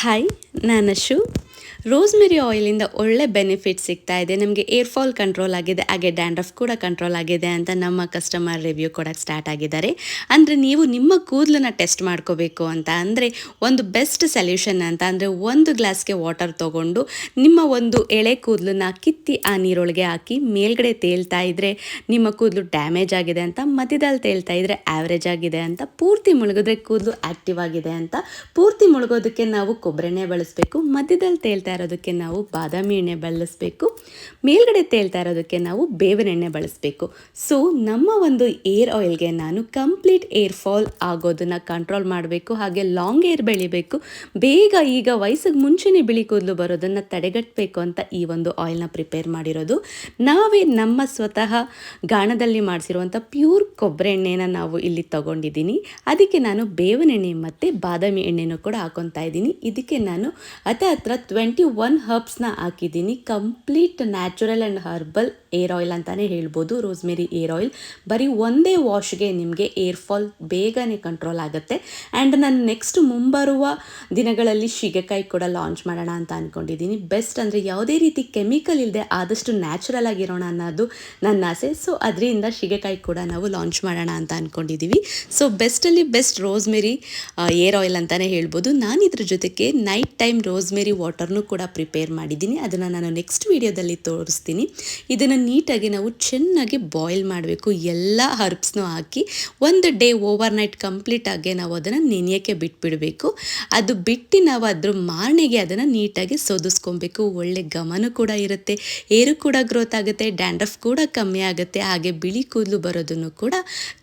Hi, ನಾನು Ashu. Rosemary ಆಯಿಲಿಂದ ಒಳ್ಳೆ benefit ಸಿಗ್ತಾ ಇದೆ. ನಮಗೆ ಏರ್ ಫಾಲ್ ಕಂಟ್ರೋಲ್ ಆಗಿದೆ, ಹಾಗೆ ಡ್ಯಾಂಡ್ರಫ್ ಕೂಡ ಕಂಟ್ರೋಲ್ ಆಗಿದೆ ಅಂತ ನಮ್ಮ ಕಸ್ಟಮರ್ ರಿವ್ಯೂ ಕೊಡೋಕ್ಕೆ ಸ್ಟಾರ್ಟ್ ಆಗಿದ್ದಾರೆ. ಅಂದರೆ ನೀವು ನಿಮ್ಮ ಕೂದಲನ್ನ ಟೆಸ್ಟ್ ಮಾಡ್ಕೋಬೇಕು ಅಂತ ಅಂದರೆ ಒಂದು ಬೆಸ್ಟ್ ಸೊಲ್ಯೂಷನ್ ಅಂತ ಅಂದರೆ ಒಂದು ಗ್ಲಾಸ್ಗೆ ವಾಟರ್ ತೊಗೊಂಡು ನಿಮ್ಮ ಒಂದು ಎಳೆ ಕೂದಲನ್ನ ಕಿತ್ತಿ ಆ ನೀರೊಳಗೆ ಹಾಕಿ ಮೇಲ್ಗಡೆ ತೇಲ್ತಾ ಇದ್ದರೆ ನಿಮ್ಮ ಕೂದಲು ಡ್ಯಾಮೇಜ್ ಆಗಿದೆ ಅಂತ, ಮಧ್ಯದಲ್ಲಿ ತೇಲ್ತಾ ಇದ್ದರೆ ಆ್ಯಾವ್ರೇಜ್ ಆಗಿದೆ ಅಂತ, ಪೂರ್ತಿ ಮುಳುಗಿದ್ರೆ ಕೂದಲು ಆ್ಯಕ್ಟಿವ್ ಆಗಿದೆ ಅಂತ. ಪೂರ್ತಿ ಮುಳುಗೋದಕ್ಕೆ ನಾವು ಕೊಬ್ಬರೆಣ್ಣೆ ಬಳಸಬೇಕು, ಮಧ್ಯದಲ್ಲಿ ತೇಲ್ತಾ ಇರೋದಕ್ಕೆ ನಾವು ಬಾದಾಮಿ ಎಣ್ಣೆ ಬಳಸಬೇಕು, ಮೇಲ್ಗಡೆ ತೇಲ್ತಾ ಇರೋದಕ್ಕೆ ನಾವು ಬೇವಿನ ಎಣ್ಣೆ ಬಳಸಬೇಕು. ಸೊ ನಮ್ಮ ಒಂದು ಏರ್ ಆಯಿಲ್ಗೆ ನಾನು ಕಂಪ್ಲೀಟ್ ಏರ್ ಫಾಲ್ ಆಗೋದನ್ನು ಕಂಟ್ರೋಲ್ ಮಾಡಬೇಕು, ಹಾಗೆ ಲಾಂಗ್ ಏರ್ ಬೆಳಿಬೇಕು, ಬೇಗ ಈಗ ವಯಸ್ಸಿಗೆ ಮುಂಚೆನೇ ಬಿಳಿ ಕೂದಲು ಬರೋದನ್ನು ತಡೆಗಟ್ಟಬೇಕು ಅಂತ ಈ ಒಂದು ಆಯಿಲ್ನ ಪ್ರಿಪೇರ್ ಮಾಡಿರೋದು. ನಾವೇ ನಮ್ಮ ಸ್ವತಃ ಗಾಣದಲ್ಲಿ ಮಾಡಿಸಿರುವಂಥ ಪ್ಯೂರ್ ಕೊಬ್ಬರಿ ಎಣ್ಣೆನ ನಾವು ಇಲ್ಲಿ ತಗೊಂಡಿದ್ದೀನಿ. ಅದಕ್ಕೆ ನಾನು ಬೇವಿನ ಎಣ್ಣೆ ಮತ್ತು ಬಾದಾಮಿ ಎಣ್ಣೆನೂ ಕೂಡ ಹಾಕೊತಾ ಇದ್ದೀನಿ. ಇದಕ್ಕೆ ನಾನು ಹತ್ರ 21 ಹರ್ಬ್ಸ್ನ ಹಾಕಿದ್ದೀನಿ. Complete natural and herbal air oil ಅಂತಲೇ ಹೇಳ್ಬೋದು ರೋಸ್ಮೆರಿ ಏರ್ ಆಯಿಲ್. ಬರೀ ಒಂದೇ ವಾಶ್ಗೆ ನಿಮಗೆ ಏರ್ ಫಾಲ್ ಬೇಗನೆ ಕಂಟ್ರೋಲ್ ಆಗುತ್ತೆ. ಆ್ಯಂಡ್ ನಾನು ನೆಕ್ಸ್ಟ್ ಮುಂಬರುವ ದಿನಗಳಲ್ಲಿ ಶಿಗೆಕಾಯಿ ಕೂಡ ಲಾಂಚ್ ಮಾಡೋಣ ಅಂತ ಅಂದ್ಕೊಂಡಿದ್ದೀನಿ. ಬೆಸ್ಟ್ ಅಂದರೆ ಯಾವುದೇ ರೀತಿ ಕೆಮಿಕಲ್ ಇಲ್ಲದೆ ಆದಷ್ಟು ನ್ಯಾಚುರಲ್ ಆಗಿರೋಣ ಅನ್ನೋದು ನನ್ನ ಆಸೆ. ಸೊ ಅದರಿಂದ ಶಿಗೆಕಾಯಿ ಕೂಡ ನಾವು ಲಾಂಚ್ ಮಾಡೋಣ ಅಂತ ಅಂದ್ಕೊಂಡಿದ್ದೀವಿ. ಸೊ ಬೆಸ್ಟಲ್ಲಿ ಬೆಸ್ಟ್ ರೋಸ್ಮೆರಿ ಏರ್ ಆಯಿಲ್ ಅಂತಲೇ ಹೇಳ್ಬೋದು. ನಾನು ಇದ್ರ ಜೊತೆಗೆ ನೈಟ್ ಟೈಮ್ ರೋಸ್ಮೆರಿ ವಾಟರ್ನೂ ಕೂಡ ಪ್ರಿಪೇರ್ ಮಾಡಿದ್ದೀನಿ. ಅದನ್ನು ನಾನು ನೆಕ್ಸ್ಟ್ ವೀಡಿಯೋದಲ್ಲಿ ತೋರಿಸ್ತೀನಿ. ಇದನ್ನು ನೀಟಾಗಿ ನಾವು ಚೆನ್ನಾಗಿ ಬಾಯ್ಲ್ ಮಾಡಬೇಕು, ಎಲ್ಲ ಹರ್ಬ್ಸ್ನೂ ಹಾಕಿ ಒಂದು ಡೇ ಓವರ್ ನೈಟ್ ಕಂಪ್ಲೀಟಾಗಿ ನಾವು ಅದನ್ನು ನೆನೆಯೋಕ್ಕೆ ಬಿಟ್ಬಿಡಬೇಕು. ಅದು ಬಿಟ್ಟು ನಾವು ಅದ್ರ ಮಾರ್ನೆಗೆ ಅದನ್ನು ನೀಟಾಗಿ ಸೋದಿಸ್ಕೊಬೇಕು. ಒಳ್ಳೆ ಘಮನೂ ಕೂಡ ಇರುತ್ತೆ, ಏರು ಕೂಡ ಗ್ರೋತ್ ಆಗುತ್ತೆ, ಡ್ಯಾಂಡ್ರಫ್ ಕೂಡ ಕಮ್ಮಿ ಆಗುತ್ತೆ, ಹಾಗೆ ಬಿಳಿ ಕೂದಲು ಬರೋದನ್ನು ಕೂಡ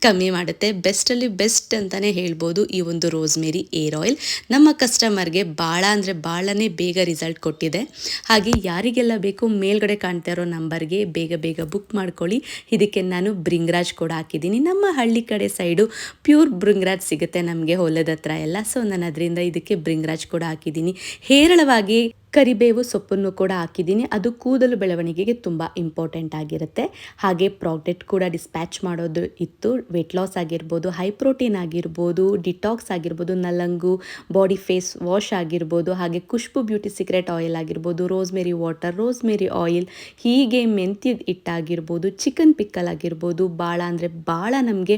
ಕಮ್ಮಿ ಮಾಡುತ್ತೆ. ಬೆಸ್ಟಲ್ಲಿ ಬೆಸ್ಟ್ ಅಂತಲೇ ಹೇಳ್ಬೋದು ಈ ಒಂದು ರೋಸ್ಮೆರಿ ಏರ್ ಆಯಿಲ್. ನಮ್ಮ ಕಸ್ಟಮರ್ಗೆ ಭಾಳ ಅಂದರೆ ಭಾಳನೇ ಬೇಗ ರಿಸಲ್ಟ್ ಕೊಟ್ಟಿದೆ. ಹಾಗೆ ಯಾರಿಗೆಲ್ಲ ಬೇಕು ಮೇಲ್ಗಡೆ ಕಾಣ್ತಾ ಇರೋ ನಂಬರ್ಗೆ ಬೇಗ ಬುಕ್ ಮಾಡ್ಕೊಳ್ಳಿ. ಇದಕ್ಕೆ ನಾನು ಬ್ರಿಂಗ್ರಾಜ್ ಕೂಡ ಹಾಕಿದ್ದೀನಿ. ನಮ್ಮ ಹಳ್ಳಿ ಕಡೆ ಸೈಡು ಪ್ಯೂರ್ ಬ್ರಿಂಗ್ರಾಜ್ ಸಿಗುತ್ತೆ ನಮಗೆ ಹೊಲದ ಹತ್ರ ಎಲ್ಲ. ಸೊ ನಾನು ಅದರಿಂದ ಇದಕ್ಕೆ ಬ್ರಿಂಗ್ರಾಜ್ ಕೂಡ ಹಾಕಿದ್ದೀನಿ. ಹೇರಳವಾಗಿ ಕರಿಬೇವು ಸೊಪ್ಪನ್ನು ಕೂಡ ಹಾಕಿದ್ದೀನಿ. ಅದು ಕೂದಲು ಬೆಳವಣಿಗೆಗೆ ತುಂಬ ಇಂಪಾರ್ಟೆಂಟ್ ಆಗಿರುತ್ತೆ. ಹಾಗೆ ಪ್ರಾಡಕ್ಟ್ ಕೂಡ ಡಿಸ್ಪ್ಯಾಚ್ ಮಾಡೋದು ಇತ್ತು. ವೆಯ್ಟ್ ಲಾಸ್ ಆಗಿರ್ಬೋದು, ಹೈ ಪ್ರೋಟೀನ್ ಆಗಿರ್ಬೋದು, ಡಿಟಾಕ್ಸ್ ಆಗಿರ್ಬೋದು, ನಲಂಗು, ಬಾಡಿ ಫೇಸ್ ವಾಶ್ ಆಗಿರ್ಬೋದು, ಹಾಗೆ ಖುಷ್ಬು ಬ್ಯೂಟಿ ಸೀಕ್ರೆಟ್ ಆಯಿಲ್ ಆಗಿರ್ಬೋದು, ರೋಸ್ಮೆರಿ ವಾಟರ್, ರೋಸ್ಮೆರಿ ಆಯಿಲ್, ಹೀಗೆ ಮೆಂತ್ಯದ ಹಿಟ್ಟಾಗಿರ್ಬೋದು, ಚಿಕನ್ ಪಿಕ್ಕಲ್ ಆಗಿರ್ಬೋದು, ಭಾಳ ಅಂದರೆ ಭಾಳ ನಮಗೆ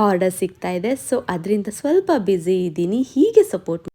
ಆರ್ಡರ್ ಸಿಗ್ತಾ ಇದೆ. ಸೊ ಅದರಿಂದ ಸ್ವಲ್ಪ ಬ್ಯುಸಿ ಇದ್ದೀನಿ. ಹೀಗೆ ಸಪೋರ್ಟ್